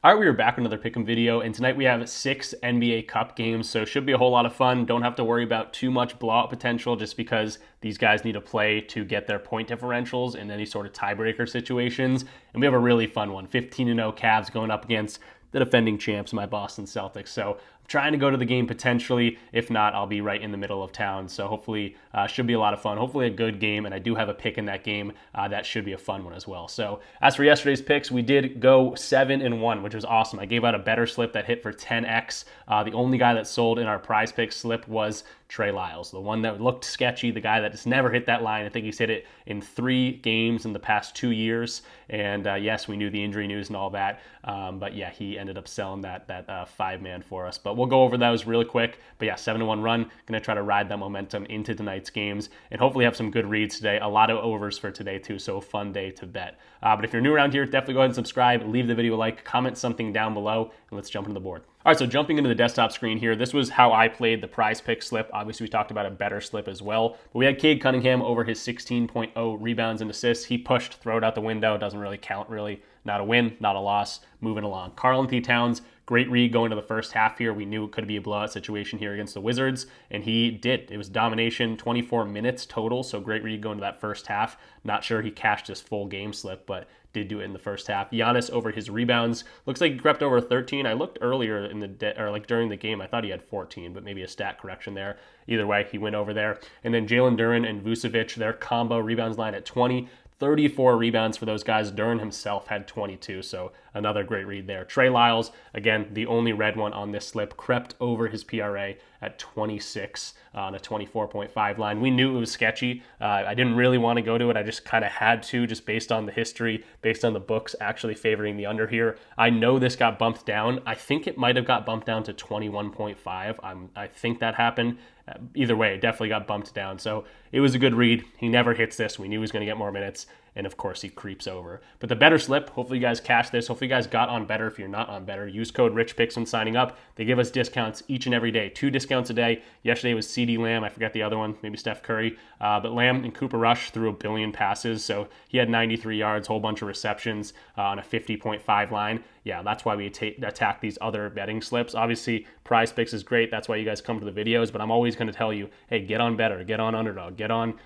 All right, we are back with another pick'em video, and tonight we have 6 NBA Cup games, so it should be a whole lot of fun. Don't have to worry about too much blowout potential just because these guys need to play to get their point differentials in any sort of tiebreaker situations. And we have a really fun one, 15-0 Cavs going up against the defending champs, my Boston Celtics. So I'm trying to go to the game potentially. If not, I'll be right in the middle of town. So hopefully should be a lot of fun. Hopefully a good game, and I do have a pick in that game. That should be a fun one as well. So as for yesterday's picks, we did go 7-1, which was awesome. I gave out a better slip that hit for 10x. The only guy that sold in our PrizePicks slip was Trey Lyles, the one that looked sketchy, the guy that just never hit that line. I think he's hit it in 3 games in the past 2 years. And yes, we knew the injury news and all that. But yeah, he ended up selling that 5-man for us. But we'll go over those really quick. But yeah, 7-1 run. Going to try to ride that momentum into tonight's games and hopefully have some good reads today. A lot of overs for today too, so a fun day to bet. But if you're new around here, definitely go ahead and subscribe, leave the video a like, comment something down below, and let's jump into the board. All right, so jumping into the desktop screen here, this was how I played the PrizePicks slip. Obviously, we talked about a better slip as well. But we had Cade Cunningham over his 16.0 rebounds and assists. He pushed, throw it out the window. Doesn't really count, really. Not a win, not a loss. Moving along. Karl-Anthony Towns, great read going to the first half here. We knew it could be a blowout situation here against the Wizards, and he did. It was domination, 24 minutes total, so great read going to that first half. Not sure he cashed his full game slip, but did do it in the first half. Giannis over his rebounds. Looks like he crept over 13. I looked earlier in the during the game. I thought he had 14, but maybe a stat correction there. Either way, he went over there. And then Jalen Duren and Vucevic, their combo rebounds line at 20. 34 rebounds for those guys. Duren himself had 22, so another great read there. Trey Lyles, again, the only red one on this slip, crept over his PRA at 26 on a 24.5 line. We knew it was sketchy. I didn't really want to go to it. I just kind of had to, just based on the history, based on the books actually favoring the under here. I know this got bumped down. I think it might have got bumped down to 21.5. I think that happened. Either way, it definitely got bumped down. So it was a good read. He never hits this. We knew he was going to get more minutes. And of course, he creeps over. But the better slip, hopefully you guys cashed this. Hopefully you guys got on Betr. If you're not on Betr, use code RichPicks when signing up. They give us discounts each and every day. 2 discounts a day. Yesterday was CD Lamb. I forget the other one, maybe Steph Curry. But Lamb and Cooper Rush threw 1 billion passes. So he had 93 yards, whole bunch of receptions on a 50.5 line. Yeah, that's why we attack these other betting slips. Obviously, PrizePicks is great. That's why you guys come to the videos. But I'm always going to tell you, hey, get on Betr, get on Underdog, get on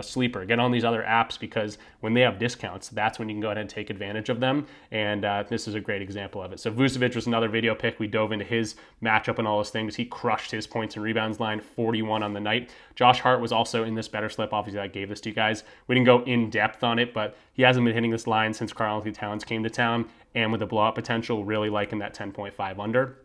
Sleeper, get on these other apps, because when they have discounts, that's when you can go ahead and take advantage of them. And this is a great example of it. So Vucevic was another video pick. We dove into his matchup and all those things. He crushed his points and rebounds line, 41 on the night. Josh Hart was also in this better slip. Obviously, I gave this to you guys. We didn't go in depth on it, but he hasn't been hitting this line since Karl-Anthony Towns came to town. And with the blowout potential, really liking that 10.5 under.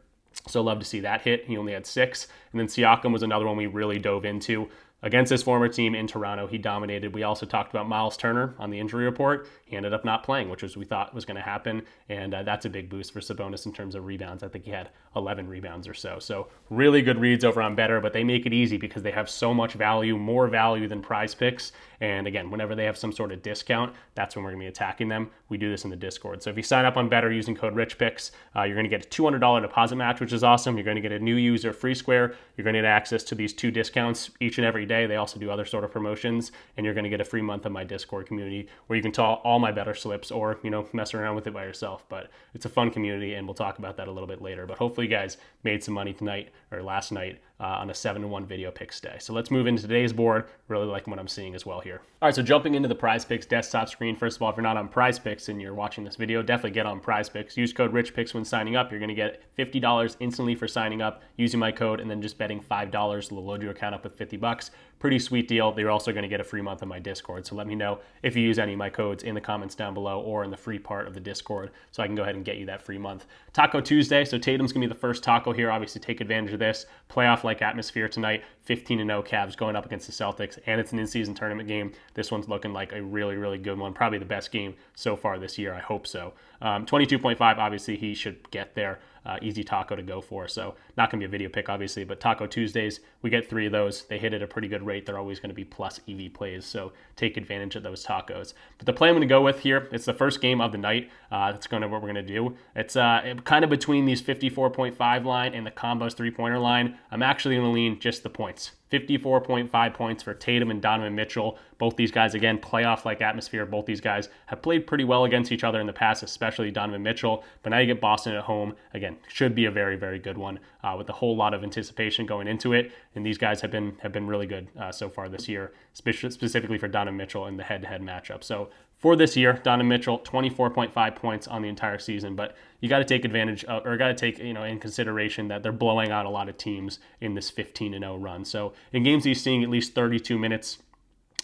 So love to see that hit. He only had 6. And then Siakam was another one we really dove into. Against his former team in Toronto, he dominated. We also talked about Miles Turner on the injury report. He ended up not playing, which we thought was going to happen. And that's a big boost for Sabonis in terms of rebounds. I think he had 11 rebounds or so. So really good reads over on Betr, but they make it easy because they have so much value, more value than PrizePicks. And again, whenever they have some sort of discount, that's when we're going to be attacking them. We do this in the Discord. So if you sign up on Betr using code RichPicks, you're going to get a $200 deposit match, which is awesome. You're going to get a new user free square. You're going to get access to these 2 discounts each and every day. They also do other sort of promotions, and you're going to get a free month of my Discord community where you can tell all my better slips or, mess around with it by yourself. But it's a fun community, and we'll talk about that a little bit later. But hopefully you guys made some money tonight or last night on a 7-1 video picks day. So let's move into today's board. Really liking what I'm seeing as well here. All right, so jumping into the PrizePicks desktop screen. First of all, if you're not on PrizePicks and you're watching this video, definitely get on PrizePicks. Use code RichPicks when signing up. You're going to get $50 instantly for signing up using my code, and then just betting $5 will load your account up with $50. Pretty sweet deal. They're also going to get a free month of my Discord. So let me know if you use any of my codes in the comments down below or in the free part of the Discord so I can go ahead and get you that free month. Taco Tuesday. So Tatum's going to be the first taco here. Obviously, take advantage of this. Playoff-like atmosphere tonight. 15-0 Cavs going up against the Celtics, and it's an in-season tournament game. This one's looking like a really, really good one. Probably the best game so far this year. I hope so. 22.5, obviously, he should get there. Easy taco to go for. So not going to be a video pick, obviously, but Taco Tuesdays, we get 3 of those. They hit at a pretty good rate. They're always going to be plus EV plays, so take advantage of those tacos. But the play I'm going to go with here, it's the first game of the night. That's kind of what we're going to do. It's kind of between these 54.5 line and the combos 3-pointer line. I'm actually going to lean just the points. 54.5 points for Tatum and Donovan Mitchell. Both these guys, again, playoff-like atmosphere. Both these guys have played pretty well against each other in the past, especially Donovan Mitchell. But now you get Boston at home. Again, should be a very, very good one with a whole lot of anticipation going into it. And these guys have been really good so far this year, specifically for Donovan Mitchell in the head-to-head matchup. So for this year, Donovan Mitchell, 24.5 points on the entire season, but you got to take advantage of, or got to take in consideration that they're blowing out a lot of teams in this 15-0 run. So in games he's seeing at least 32 minutes,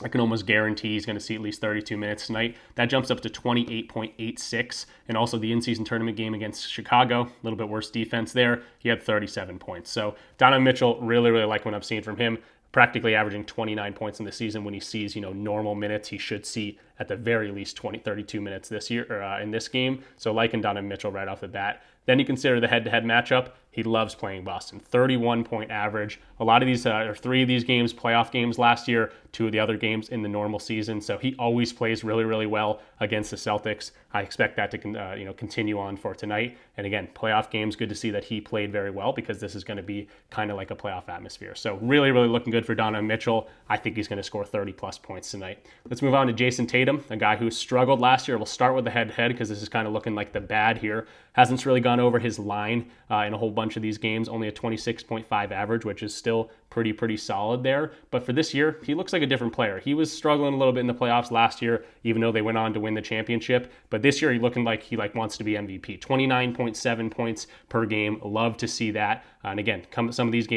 I can almost guarantee he's going to see at least 32 minutes tonight. That jumps up to 28.86. And also the in-season tournament game against Chicago, a little bit worse defense there. He had 37 points. So Donovan Mitchell, really, really like what I'm seeing from him. Practically averaging 29 points in the season. When he sees, normal minutes, he should see at the very least 32 minutes this year or in this game. So liking Donovan Mitchell right off the bat. Then you consider the head-to-head matchup. He loves playing Boston. 31-point average. A lot of these, or 3 of these games, playoff games last year, 2 of the other games in the normal season. So he always plays really, really well against the Celtics. I expect that to continue on for tonight. And again, playoff games, good to see that he played very well because this is going to be kind of like a playoff atmosphere. So really, really looking good for Donovan Mitchell. I think he's going to score 30-plus points tonight. Let's move on to Jason Tatum, a guy who struggled last year. We'll start with the head-to-head because this is kind of looking like the bad here. Hasn't really gone over his line in a whole bunch of these games. Only a 26.5 average, which is still pretty solid there. But for this year, he looks like a different player. He was struggling a little bit in the playoffs last year, even though they went on to win the championship. But this year, he's looking like he wants to be MVP. 29.7 points per game. Love to see that. And again, some of these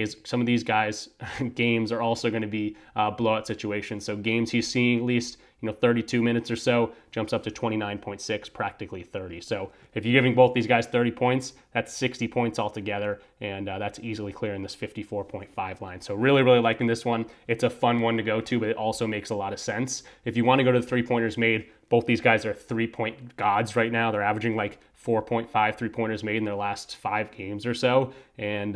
guys' games are also going to be blowout situations. So games he's seeing at least 32 minutes or so, jumps up to 29.6, practically 30. So if you're giving both these guys 30 points, that's 60 points altogether, and that's easily clearing this 54.5 line. So really, really liking this one. It's a fun one to go to, but it also makes a lot of sense. If you want to go to the three-pointers made, both these guys are 3-point gods right now. They're averaging like 4.5 three-pointers made in their last 5 games or so. And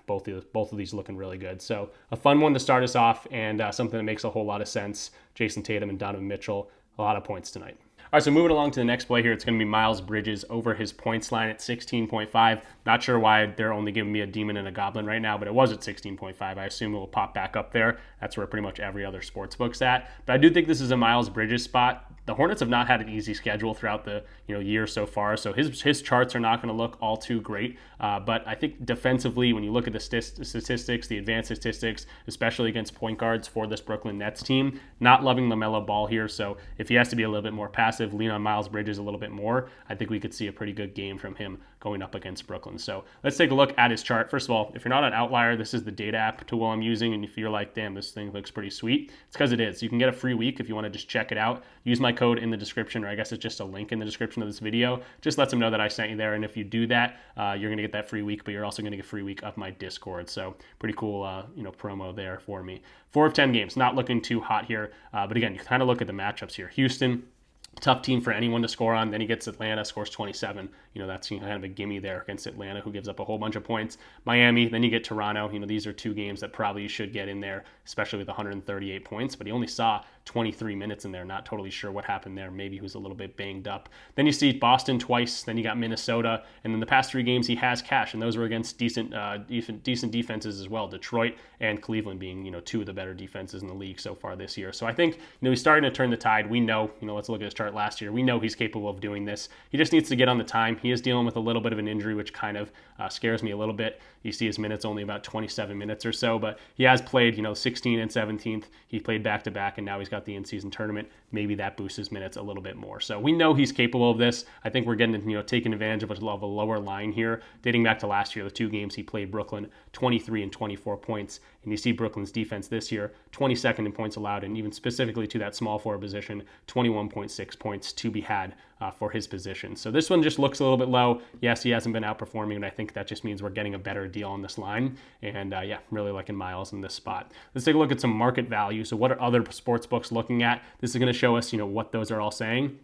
both of these looking really good. So a fun one to start us off, and something that makes a whole lot of sense. Jason Tatum and Donovan Mitchell, a lot of points tonight. All right, so moving along to the next play here, it's going to be Miles Bridges over his points line at 16.5. Not sure why they're only giving me a demon and a goblin right now, but it was at 16.5. I assume it will pop back up there. That's where pretty much every other sportsbook's at. But I do think this is a Miles Bridges spot. The Hornets have not had an easy schedule throughout the year so far, so his charts are not going to look all too great. But I think defensively, when you look at the statistics, the advanced statistics, especially against point guards for this Brooklyn Nets team, not loving LaMelo Ball here. So if he has to be a little bit more passive, lean on Miles Bridges a little bit more, I think we could see a pretty good game from him going up against Brooklyn. So let's take a look at his chart. First of all, if you're not an Outlier, this is the data app tool I'm using, and if you're like, damn, this thing looks pretty sweet, it's because it is. You can get a free week if you want to just check it out. Use my code in the description, or I guess it's just a link in the description of this video. Just lets them know that I sent you there, and if you do that, you're going to get that free week, but you're also going to get a free week of my Discord. So pretty cool, promo there for me. 4 of 10 games, not looking too hot here, but again, you kind of look at the matchups here. Houston, tough team for anyone to score on. Then he gets Atlanta, scores 27. That's kind of a gimme there against Atlanta, who gives up a whole bunch of points. Miami, then you get Toronto. These are 2 games that probably you should get in there, especially with 138 points. But he only saw 23 minutes in there. Not totally sure what happened there. Maybe he was a little bit banged up. Then you see Boston twice. Then you got Minnesota. And then the past 3 games he has cash, and those were against decent defenses as well. Detroit and Cleveland being 2 of the better defenses in the league so far this year. So I think he's starting to turn the tide. We know, let's look at his chart last year. We know he's capable of doing this. He just needs to get on the time. He is dealing with a little bit of an injury, which kind of scares me a little bit. You see his minutes only about 27 minutes or so, but he has played, 16 and 17th. He played back-to-back, and now he's got the in-season tournament. Maybe that boosts his minutes a little bit more. So we know he's capable of this. I think we're getting, taking advantage of a lower line here. Dating back to last year, the 2 games he played Brooklyn, 23 and 24 points. And you see Brooklyn's defense this year, 22nd in points allowed, and even specifically to that small forward position, 21.6 points to be had for his position. So this one just looks a little bit low. Yes, he hasn't been outperforming, and I think that just means we're getting a better deal on this line. And really liking Miles in this spot. Let's take a look at some market value. So what are other sports books looking at? This is going to show us, what those are all saying.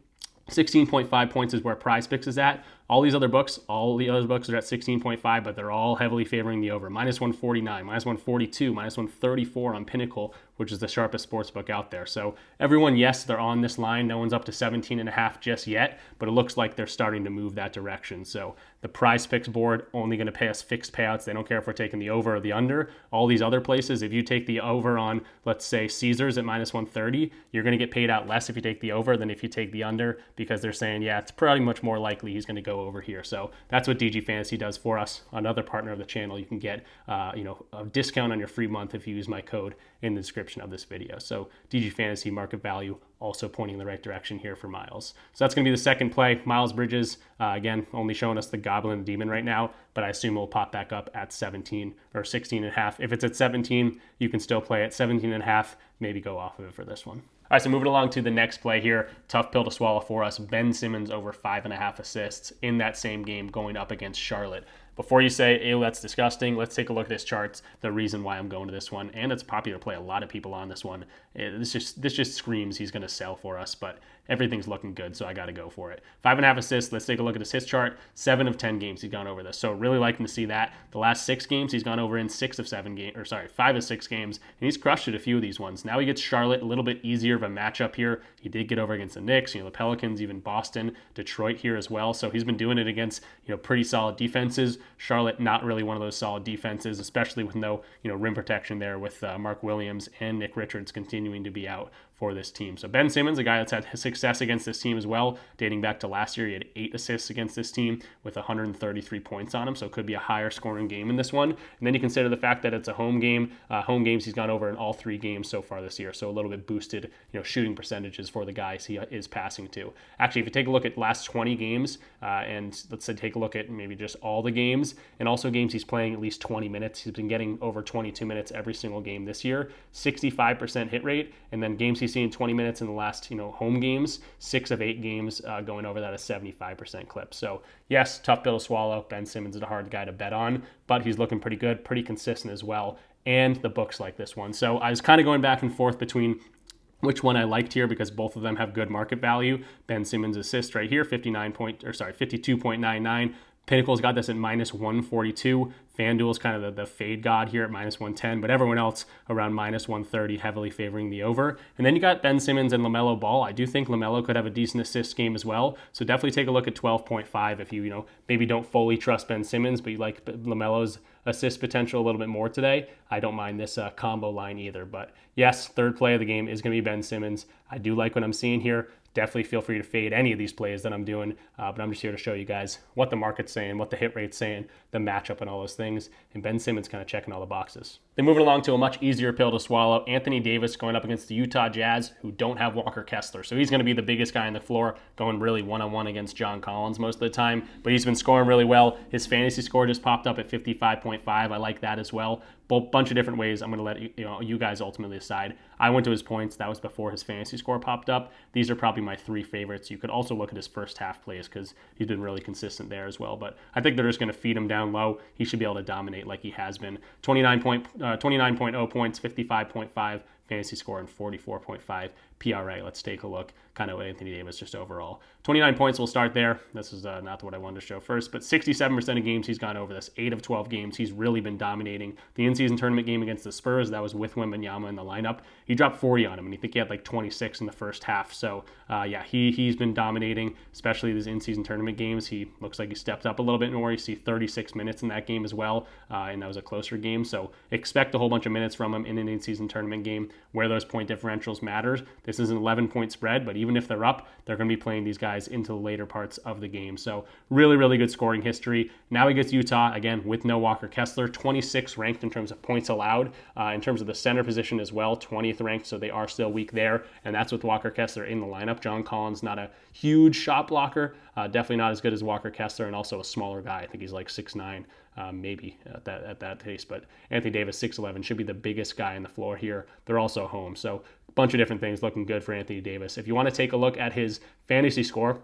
16.5 points is where PrizePicks is at. All the other books are at 16.5, but they're all heavily favoring the over. Minus 149, minus 142, minus 134 on Pinnacle, which is the sharpest sports book out there. So everyone, yes, they're on this line. No one's up to 17.5 just yet, but it looks like they're starting to move that direction. So the PrizePicks board only going to pay us fixed payouts. They don't care if we're taking the over or the under. All these other places, if you take the over on, let's say, Caesars at minus 130, you're going to get paid out less if you take the over than if you take the under, because they're saying, yeah, it's pretty much more likely he's going to go over here. So that's what DG Fantasy does for us. Another partner of the channel. You can get a discount on your free month if you use my code in the description of this video. So DG Fantasy market value also pointing in the right direction here for Miles. So that's going to be the second play. Miles Bridges, again, only showing us the Goblin and Demon right now, but I assume it'll pop back up at 17 or 16.5. If it's at 17, you can still play at 17.5, maybe go off of it for this one. All right, so moving along to the next play here. Tough pill to swallow for us. Ben Simmons over 5.5 assists in that same game going up against Charlotte. Before you say, ew, that's disgusting, let's take a look at this chart. The reason why I'm going to this one, and it's a popular play. A lot of people on this one. This just screams he's going to sell for us, but everything's looking good, so I got to go for it. 5.5 assists. Let's take a look at his hit chart. 7 of 10 games he's gone over this. So really liking to see that. The last 6 games he's gone over in 5 of 6 games, and he's crushed it a few of these ones. Now he gets Charlotte, a little bit easier of a matchup here. He did get over against the Knicks, the Pelicans, even Boston, Detroit here as well. So he's been doing it against pretty solid defenses. Charlotte, not really one of those solid defenses, especially with no rim protection there, with Mark Williams and Nick Richards continuing to be out for this team. So Ben Simmons, a guy that's had success against this team as well, dating back to last year. He had 8 assists against this team with 133 points on him, so it could be a higher scoring game in this one. And then you consider the fact that it's a home game. Home games he's gone over in all 3 games so far this year, so a little bit boosted shooting percentages for the guys he is passing to. Actually, if you take a look at last 20 games, and let's say take a look at maybe just all the games, and also games he's playing at least 20 minutes. He's been getting over 22 minutes every single game this year, 65% hit rate, and then games he's seen 20 minutes in the last home games, 6 of 8 games going over that a 75% clip. So yes, tough pill to swallow. Ben Simmons is a hard guy to bet on, but he's looking pretty good, pretty consistent as well, and the books like this one. So I was kind of going back and forth between which one I liked here, because both of them have good market value. Ben Simmons' assist right here, 52.99. Pinnacle's got this at minus 142. FanDuel's kind of the fade god here at minus 110, but everyone else around minus 130, heavily favoring the over. And then you got Ben Simmons and LaMelo Ball. I do think LaMelo could have a decent assist game as well, so definitely take a look at 12.5 if you maybe don't fully trust Ben Simmons, but you like LaMelo's assist potential a little bit more today. I don't mind this combo line either, but yes, third play of the game is going to be Ben Simmons. I do like what I'm seeing here. Definitely feel free to fade any of these plays that I'm doing, but I'm just here to show you guys what the market's saying, what the hit rate's saying, the matchup and all those things, and Ben Simmons kind of checking all the boxes. Then moving along to a much easier pill to swallow, Anthony Davis going up against the Utah Jazz, who don't have Walker Kessler. So he's going to be the biggest guy on the floor, going really one-on-one against John Collins most of the time, but he's been scoring really well. His fantasy score just popped up at 55.5. I like that as well. Bunch of different ways. I'm going to let you guys ultimately decide. I went to his points. That was before his fantasy score popped up. These are probably my 3 favorites. You could also look at his first half plays because he's been really consistent there as well. But I think they're just going to feed him down low. He should be able to dominate like he has been. 29.0 points, 55.5 fantasy score, and 44.5 PRA. Let's take a look kind of at Anthony Davis just overall. 29 points, we'll start there. This is not what I wanted to show first, but 67% of games he's gone over this. 8 of 12 games, he's really been dominating. The in-season tournament game against the Spurs, that was with Wembanyama in the lineup. He dropped 40 on him, and I think he had like 26 in the first half. So yeah, he's been dominating, especially these in-season tournament games. He looks like he stepped up a little bit more. You see 36 minutes in that game as well, and that was a closer game. So expect a whole bunch of minutes from him in an in-season tournament game where those point differentials matter. This is an 11-point spread, but even if they're up, they're going to be playing these guys into the later parts of the game. So really, really good scoring history. Now he gets Utah, again, with no Walker Kessler, 26th ranked in terms of points allowed. In terms of the center position as well, 20th ranked, so they are still weak there, and that's with Walker Kessler in the lineup. John Collins, not a huge shot blocker, definitely not as good as Walker Kessler, and also a smaller guy. I think he's like 6'9", maybe at that pace, but Anthony Davis, 6'11", should be the biggest guy on the floor here. They're also home, so a bunch of different things looking good for Anthony Davis. If you want to take a look at his fantasy score,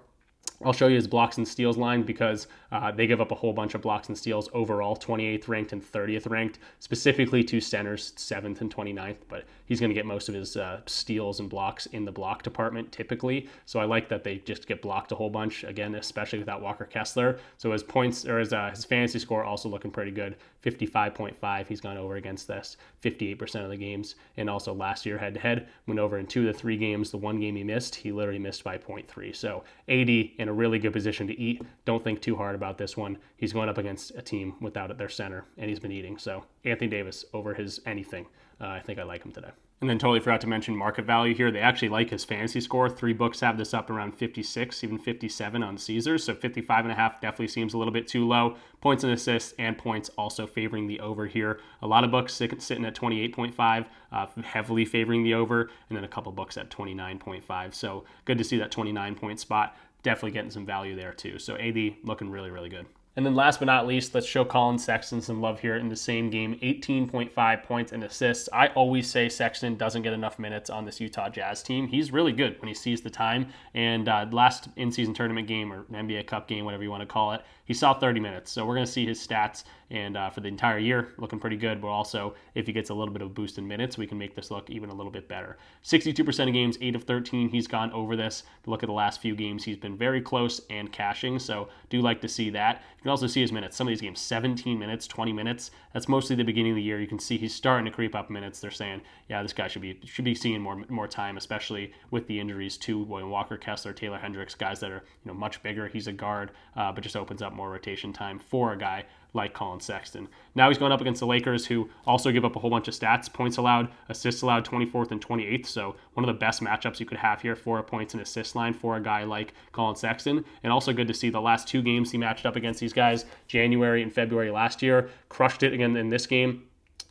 I'll show you his blocks and steals line because they give up a whole bunch of blocks and steals overall, 28th ranked and 30th ranked, specifically to centers, 7th and 29th. But he's going to get most of his steals and blocks in the block department typically. So I like that they just get blocked a whole bunch, again, especially without Walker Kessler. So his points, or his fantasy score also looking pretty good, 55.5. He's gone over against this 58% of the games. And also last year head-to-head, went over in 2 of the 3 games. The 1 game he missed, he literally missed by 0.3. So 80 in a really good position to eat. Don't think too hard about this one. He's going up against a team without their center, and he's been eating. So Anthony Davis over his anything. I think I like him today. And then totally forgot to mention market value here. They actually like his fantasy score. 3 books have this up around 56, even 57 on Caesars. So 55.5 definitely seems a little bit too low. Points and assists and points also favoring the over here. A lot of books sitting at 28.5, heavily favoring the over, and then a couple books at 29.5. So good to see that 29-point spot. Definitely getting some value there too. So AD looking really, really good. And then last but not least, let's show Collin Sexton some love here in the same game. 18.5 points and assists. I always say Sexton doesn't get enough minutes on this Utah Jazz team. He's really good when he sees the time. And last in-season tournament game or NBA Cup game, whatever you want to call it, he saw 30 minutes. So we're going to see his stats. And for the entire year, looking pretty good. But also, if he gets a little bit of a boost in minutes, we can make this look even a little bit better. 62% of games, 8 of 13, he's gone over this. Look at the last few games, he's been very close and cashing. So do like to see that. You can also see his minutes. Some of these games, 17 minutes, 20 minutes. That's mostly the beginning of the year. You can see he's starting to creep up minutes. They're saying, yeah, this guy should be seeing more time, especially with the injuries to Walker Kessler, Taylor Hendricks, guys that are much bigger. He's a guard, but just opens up more rotation time for a guy like Collin Sexton. Now he's going up against the Lakers, who also give up a whole bunch of stats. Points allowed, assists allowed, 24th and 28th. So one of the best matchups you could have here for a points and assist line for a guy like Collin Sexton. And also good to see the last 2 games he matched up against these guys, January and February last year. Crushed it again in this game,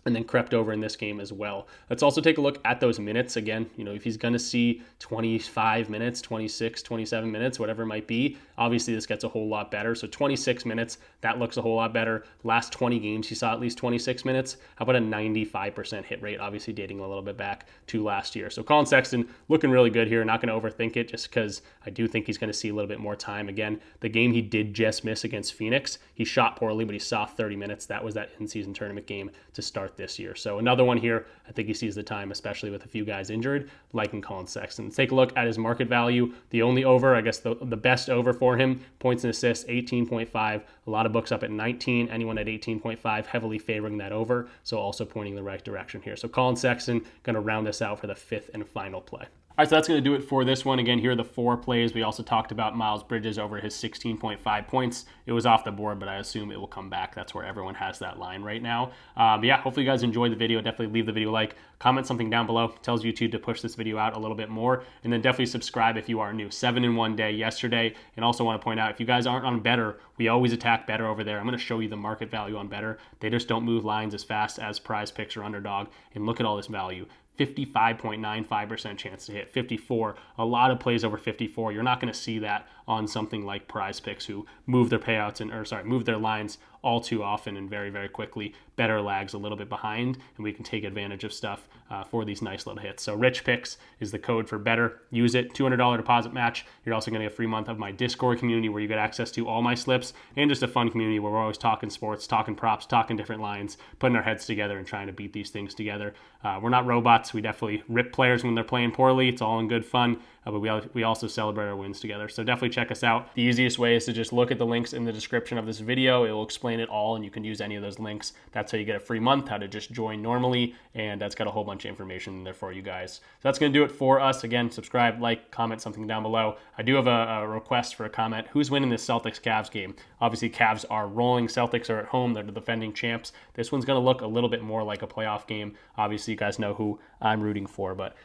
and then crept over in this game as well. Let's also take a look at those minutes again. If he's going to see 25 minutes, 26, 27 minutes, whatever it might be, obviously this gets a whole lot better. So 26 minutes, that looks a whole lot better. Last 20 games, he saw at least 26 minutes. How about a 95% hit rate, obviously dating a little bit back to last year. So Collin Sexton looking really good here. Not going to overthink it just because I do think he's going to see a little bit more time. Again, the game he did just miss against Phoenix, he shot poorly, but he saw 30 minutes. That was that in-season tournament game to start this year. So another one here, I think he sees the time, especially with a few guys injured, liking Collin Sexton. Let's take a look at his market value. The only over, I guess the best over for him, points and assists, 18.5. A lot of books up at 19, anyone at 18.5, heavily favoring that over. So also pointing in the right direction here. So Collin Sexton going to round this out for the 5th and final play. All right, so that's going to do it for this one. Again, here are the 4 plays. We also talked about Miles Bridges over his 16.5 points. It was off the board, but I assume it will come back. That's where everyone has that line right now. But yeah, hopefully you guys enjoyed the video. Definitely leave the video a like. Comment something down below. It tells YouTube to push this video out a little bit more. And then definitely subscribe if you are new. 7 in 1 day yesterday. And also want to point out, if you guys aren't on Betr, we always attack Betr over there. I'm going to show you the market value on Betr. They just don't move lines as fast as PrizePicks or Underdog. And look at all this value. 55.95% chance to hit, 54. A lot of plays over 54. You're not going to see that on something like PrizePicks, who move their payouts move their lines all too often and very, very quickly. Betr lags a little bit behind, and we can take advantage of stuff for these nice little hits. So RichPicks is the code for Betr. Use it. $200 deposit match. You're also going to get a free month of my Discord community where you get access to all my slips and just a fun community where we're always talking sports, talking props, talking different lines, putting our heads together and trying to beat these things together. We're not robots. We definitely rip players when they're playing poorly. It's all in good fun. But we also celebrate our wins together. So definitely check us out. The easiest way is to just look at the links in the description of this video. It will explain it all, and you can use any of those links. That's how you get a free month, how to just join normally, and that's got a whole bunch of information in there for you guys. So that's going to do it for us. Again, subscribe, like, comment something down below. I do have a request for a comment. Who's winning this Celtics-Cavs game? Obviously, Cavs are rolling. Celtics are at home. They're the defending champs. This one's going to look a little bit more like a playoff game. Obviously, you guys know who I'm rooting for, but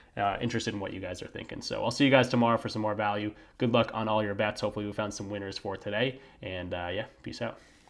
interested in what you guys are thinking. So I'll see you guys tomorrow for some more value. Good luck on all your bets. Hopefully we found some winners for today. And yeah, peace out.